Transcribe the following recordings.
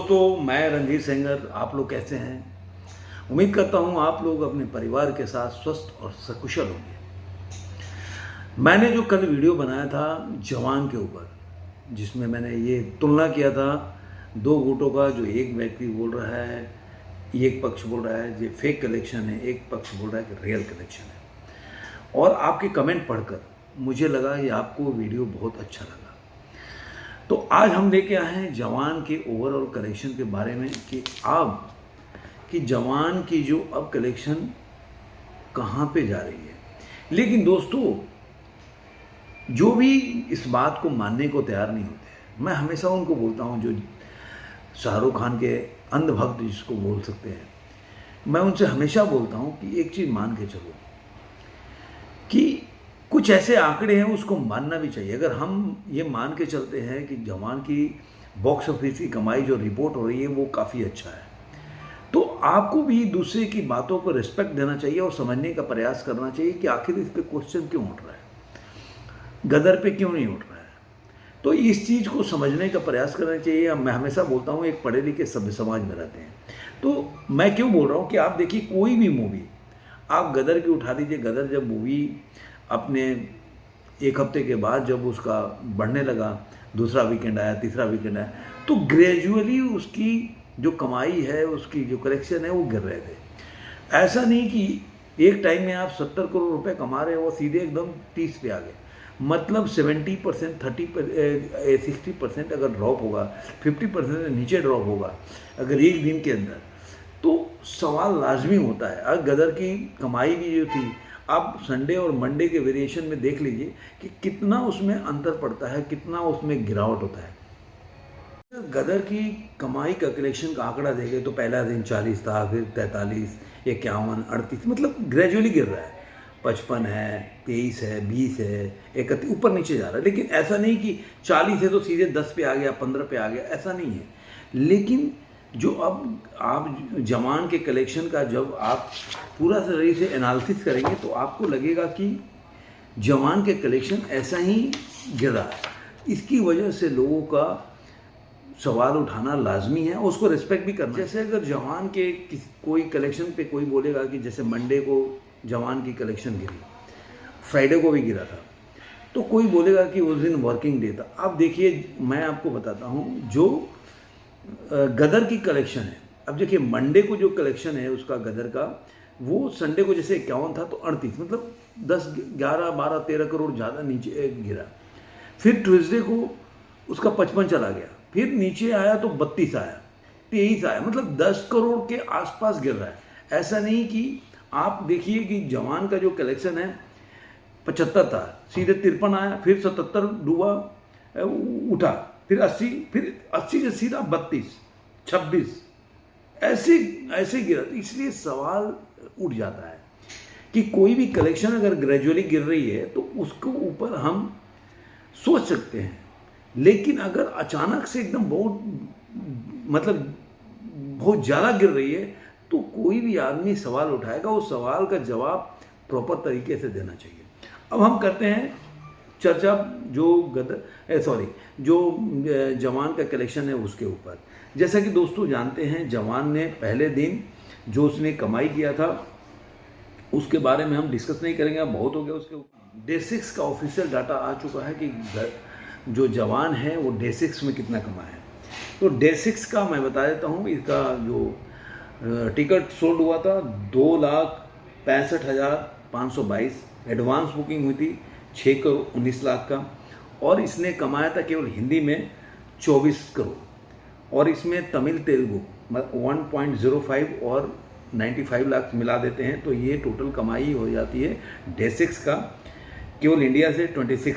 दोस्तों, मैं रणधीर सेंगर। आप लोग कैसे हैं? उम्मीद करता हूं आप लोग अपने परिवार के साथ स्वस्थ और सकुशल होंगे। मैंने जो कल वीडियो बनाया था जवान के ऊपर, जिसमें मैंने ये तुलना किया था दो गुटों का, जो एक व्यक्ति बोल रहा है, एक पक्ष बोल रहा है ये फेक कलेक्शन है, एक पक्ष बोल रहा है कि रियल कलेक्शन है। और आपके कमेंट पढ़कर मुझे लगा ये आपको वीडियो बहुत अच्छा लगा। तो आज हम लेके आए हैं जवान के ओवरऑल कलेक्शन के बारे में कि अब कि जवान की जो अब कलेक्शन कहाँ पे जा रही है। लेकिन दोस्तों, जो भी इस बात को मानने को तैयार नहीं होते, मैं हमेशा उनको बोलता हूँ, जो शाहरुख खान के अंधभक्त जिसको बोल सकते हैं, मैं उनसे हमेशा बोलता हूँ कि एक चीज़ मान के चलो कि कुछ ऐसे आंकड़े हैं उसको मानना भी चाहिए। अगर हम ये मान के चलते हैं कि जवान की बॉक्स ऑफिस की कमाई जो रिपोर्ट हो रही है वो काफ़ी अच्छा है, तो आपको भी दूसरे की बातों को रिस्पेक्ट देना चाहिए और समझने का प्रयास करना चाहिए कि आखिर इस पे क्वेश्चन क्यों उठ रहा है, गदर पे क्यों नहीं उठ रहा है। तो इस चीज़ को समझने का प्रयास करना चाहिए। मैं हमेशा बोलता हूँ, एक पढ़े लिखे सभ्य समाज में रहते हैं, तो मैं क्यों बोल रहा हूँ कि आप देखिए कोई भी मूवी आप गदर की उठा लीजिए। गदर जब मूवी अपने एक हफ्ते के बाद जब उसका बढ़ने लगा, दूसरा वीकेंड आया, तीसरा वीकेंड आया, तो ग्रेजुअली उसकी जो कमाई है, उसकी जो कलेक्शन है वो गिर रहे थे। ऐसा नहीं कि एक टाइम में आप 70 करोड़ रुपए कमा रहे हो सीधे एकदम 30 पे आ गए। मतलब 70%, 60% अगर ड्रॉप होगा, 50% से नीचे ड्रॉप होगा अगर एक दिन के अंदर, तो सवाल लाजमी होता है। अगर गदर की कमाई भी जो थी, आप संडे और मंडे के वेरिएशन में देख लीजिए कि कितना उसमें अंतर पड़ता है, कितना उसमें गिरावट होता है। गदर की कमाई का कलेक्शन का आंकड़ा देखें तो पहला दिन 40 था, फिर 43, 51, 38, मतलब ग्रेजुअली गिर रहा है। 55 है, 23 है, 20 है, 31, ऊपर नीचे जा रहा है। लेकिन ऐसा नहीं कि 40 है तो सीधे 10 पे आ गया, 15 पे आ गया, ऐसा नहीं है। लेकिन जो अब आप जवान के कलेक्शन का जब आप पूरा तरह से एनालिसिस करेंगे तो आपको लगेगा कि जवान के कलेक्शन ऐसा ही गिर रहा है। इसकी वजह से लोगों का सवाल उठाना लाजमी है, उसको रिस्पेक्ट भी करना। जैसे अगर जवान के कोई कलेक्शन पे कोई बोलेगा कि जैसे मंडे को जवान की कलेक्शन गिरी, फ्राइडे को भी गिरा था, तो कोई बोलेगा कि उस दिन वर्किंग डे था। अब देखिए, मैं आपको बताता हूँ जो गदर की कलेक्शन है। अब देखिए, मंडे को जो कलेक्शन है उसका गदर का, वो संडे को जैसे 51 था तो 38, मतलब 10, 11, 12, 13 करोड़ ज़्यादा नीचे गिरा। फिर ट्यूसडे को उसका 55 चला गया, फिर नीचे आया तो 32 आया, 23 आया, मतलब 10 करोड़ के आसपास गिर रहा है। ऐसा नहीं कि आप देखिए कि जवान का जो कलेक्शन है 75 था, सीधे 53 आया, फिर 77 डूबा, उठा, फिर 80, फिर 80 से सीधा 32, 26, ऐसे गिरा। इसलिए सवाल उठ जाता है कि कोई भी कलेक्शन अगर ग्रेजुअली गिर रही है तो उसको ऊपर हम सोच सकते हैं, लेकिन अगर अचानक से एकदम बहुत ज़्यादा गिर रही है तो कोई भी आदमी सवाल उठाएगा, उस सवाल का जवाब प्रॉपर तरीके से देना चाहिए। अब हम करते हैं चर्चा जो जवान का कलेक्शन है उसके ऊपर। जैसा कि दोस्तों जानते हैं, जवान ने पहले दिन जो उसने कमाई किया था उसके बारे में हम डिस्कस नहीं करेंगे, अब बहुत हो गया उसके ऊपर। डे 6 का ऑफिशियल डाटा आ चुका है कि जो जवान है वो डे 6 में कितना कमाया है। तो डे 6 का मैं बता देता हूँ, इसका जो टिकट सोल्ड हुआ था 2,65,522, एडवांस बुकिंग हुई थी 6 करोड़ 19 लाख का, और इसने कमाया था केवल हिंदी में 24 करोड़, और इसमें तमिल तेलुगु 1.05 और 95 लाख मिला देते हैं तो ये टोटल कमाई हो जाती है डे 6 का केवल इंडिया से 26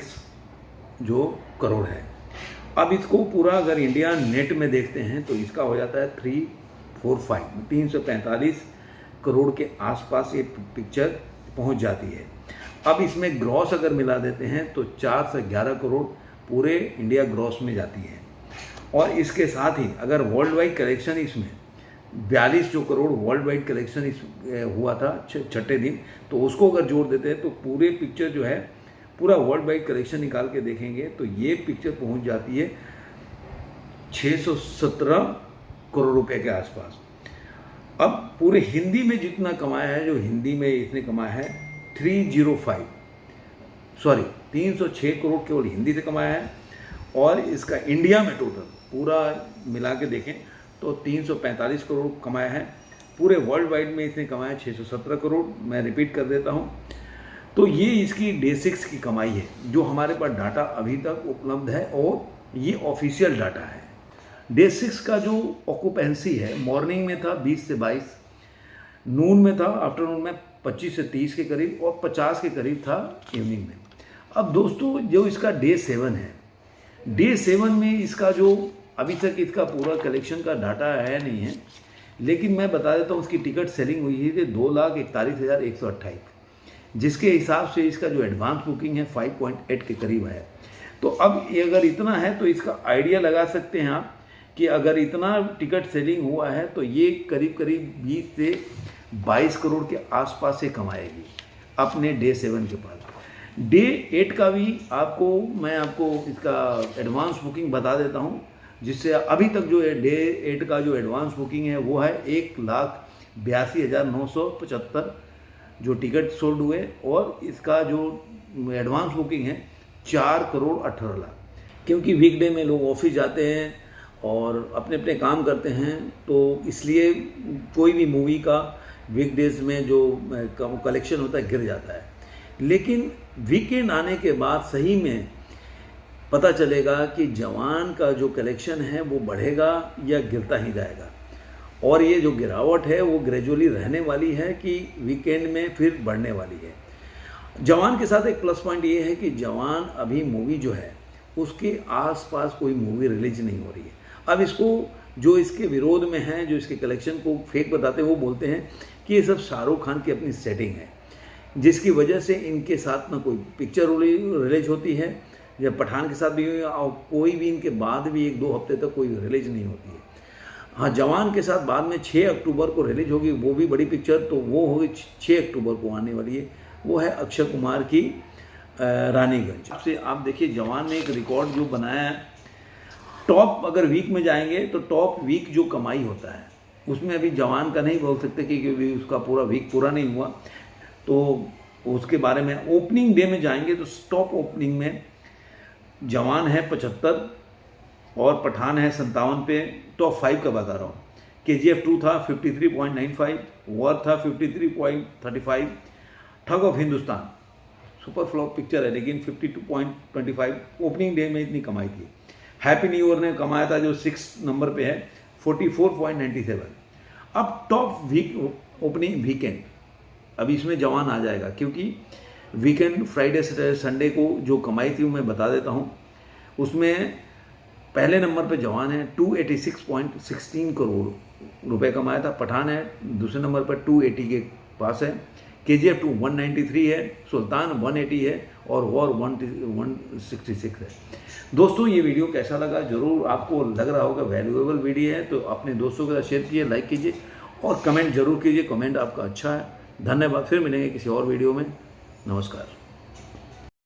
जो करोड़ है। अब इसको पूरा अगर इंडिया नेट में देखते हैं तो इसका हो जाता है 345 करोड़ के आसपास ये पिक्चर पहुंच जाती है। अब इसमें ग्रॉस अगर मिला देते हैं तो 4 से 11 करोड़ पूरे इंडिया ग्रॉस में जाती है। और इसके साथ ही अगर वर्ल्ड वाइड कलेक्शन इसमें 42 करोड़ वर्ल्ड वाइड कलेक्शन हुआ था छठे दिन, तो उसको अगर जोड़ देते हैं तो पूरे पिक्चर जो है पूरा वर्ल्ड वाइड कलेक्शन निकाल के देखेंगे तो ये पिक्चर पहुंच जाती है 617 करोड़ रुपए के आसपास। अब पूरे हिंदी में जितना कमाया है, जो हिंदी में इसने कमाया है 306 करोड़ केवल हिंदी से कमाया है। और इसका इंडिया में टोटल पूरा मिला के देखें तो 345 करोड़ कमाया है। पूरे वर्ल्ड वाइड में इसने कमाया 617 करोड़। मैं रिपीट कर देता हूँ। तो ये इसकी डे 6 की कमाई है, जो हमारे पास डाटा अभी तक उपलब्ध है और ये ऑफिशियल डाटा है। डे 6 का जो ऑक्यूपेंसी है, मॉर्निंग में था 20 से 22, नून में था, आफ्टरनून में 25 से 30 के करीब और 50 के करीब था इवनिंग में। अब दोस्तों जो इसका डे 7 है, डे 7 में इसका जो अभी तक इसका पूरा कलेक्शन का डाटा है नहीं है, लेकिन मैं बता देता हूँ उसकी टिकट सेलिंग हुई थी 2,41,128, जिसके हिसाब से इसका जो एडवांस बुकिंग है 5.8 के करीब है। तो अब ये अगर इतना है तो इसका आइडिया लगा सकते हैं आप कि अगर इतना टिकट सेलिंग हुआ है तो ये करीब करीब 20 से 22 करोड़ के आसपास से कमाएगी अपने डे 7 के पास। डे 8 का भी मैं आपको इसका एडवांस बुकिंग बता देता हूँ, जिससे अभी तक जो है डे 8 का जो एडवांस बुकिंग है वो है 1,82,975 जो टिकट सोल्ड हुए, और इसका जो एडवांस बुकिंग है 4 करोड़ 18 लाख। क्योंकि वीकडे में लोग ऑफिस जाते हैं और अपने अपने काम करते हैं, तो इसलिए कोई भी मूवी का वीकडेज में जो कलेक्शन होता है गिर जाता है। लेकिन वीकेंड आने के बाद सही में पता चलेगा कि जवान का जो कलेक्शन है वो बढ़ेगा या गिरता ही जाएगा। और ये जो गिरावट है वो ग्रेजुअली रहने वाली है कि वीकेंड में फिर बढ़ने वाली है। जवान के साथ एक प्लस पॉइंट ये है कि जवान अभी मूवी जो है उसके आसपास कोई मूवी रिलीज नहीं हो रही है। अब इसको जो इसके विरोध में है, जो इसके कलेक्शन को फेक बताते हैं, वो बोलते हैं कि ये सब शाहरुख खान की अपनी सेटिंग है, जिसकी वजह से इनके साथ ना कोई पिक्चर रिलीज होती है, या पठान के साथ भी कोई भी इनके बाद भी 1-2 हफ्ते तक कोई रिलीज नहीं होती है। हाँ, जवान के साथ बाद में 6 अक्टूबर को रिलीज होगी, वो भी बड़ी पिक्चर, तो वो होगी 6 अक्टूबर को आने वाली है। वो है अक्षय कुमार की रानीगंज। आपसे आप देखिए जवान ने एक रिकॉर्ड जो बनाया है, टॉप अगर वीक में जाएंगे तो टॉप वीक जो कमाई होता है उसमें अभी जवान का नहीं बोल सकते क्योंकि उसका पूरा वीक पूरा नहीं हुआ, तो उसके बारे में ओपनिंग डे में जाएंगे तो टॉप ओपनिंग में जवान है 75 और पठान है 57 पे। टॉप 5 का बता रहा हूँ। KGF 2 था 53.95, वॉर था 53.35, ठग of Hindustan super flop picture है लेकिन 52.25 ओपनिंग डे में इतनी कमाई थी। हैप्पी न्यू ईयर ने कमाया था जो 6 नंबर पे है 44.97। अब टॉप वीक ओपनिंग वीकेंड, अब इसमें जवान आ जाएगा क्योंकि वीकेंड फ्राइडे सैटरडे संडे को जो कमाई थी वो मैं बता देता हूँ। उसमें पहले नंबर पे जवान है 286.16 करोड़ रुपए कमाया था। पठान है दूसरे नंबर पर 280 के पास है। KGF 2 193 है, सुल्तान 180 है और वॉर 166 है। दोस्तों ये वीडियो कैसा लगा, जरूर आपको लग रहा होगा वैल्यूएबल वीडियो है तो अपने दोस्तों के साथ शेयर कीजिए, लाइक कीजिए और कमेंट जरूर कीजिए। कमेंट आपका अच्छा है। धन्यवाद। फिर मिलेंगे किसी और वीडियो में। नमस्कार।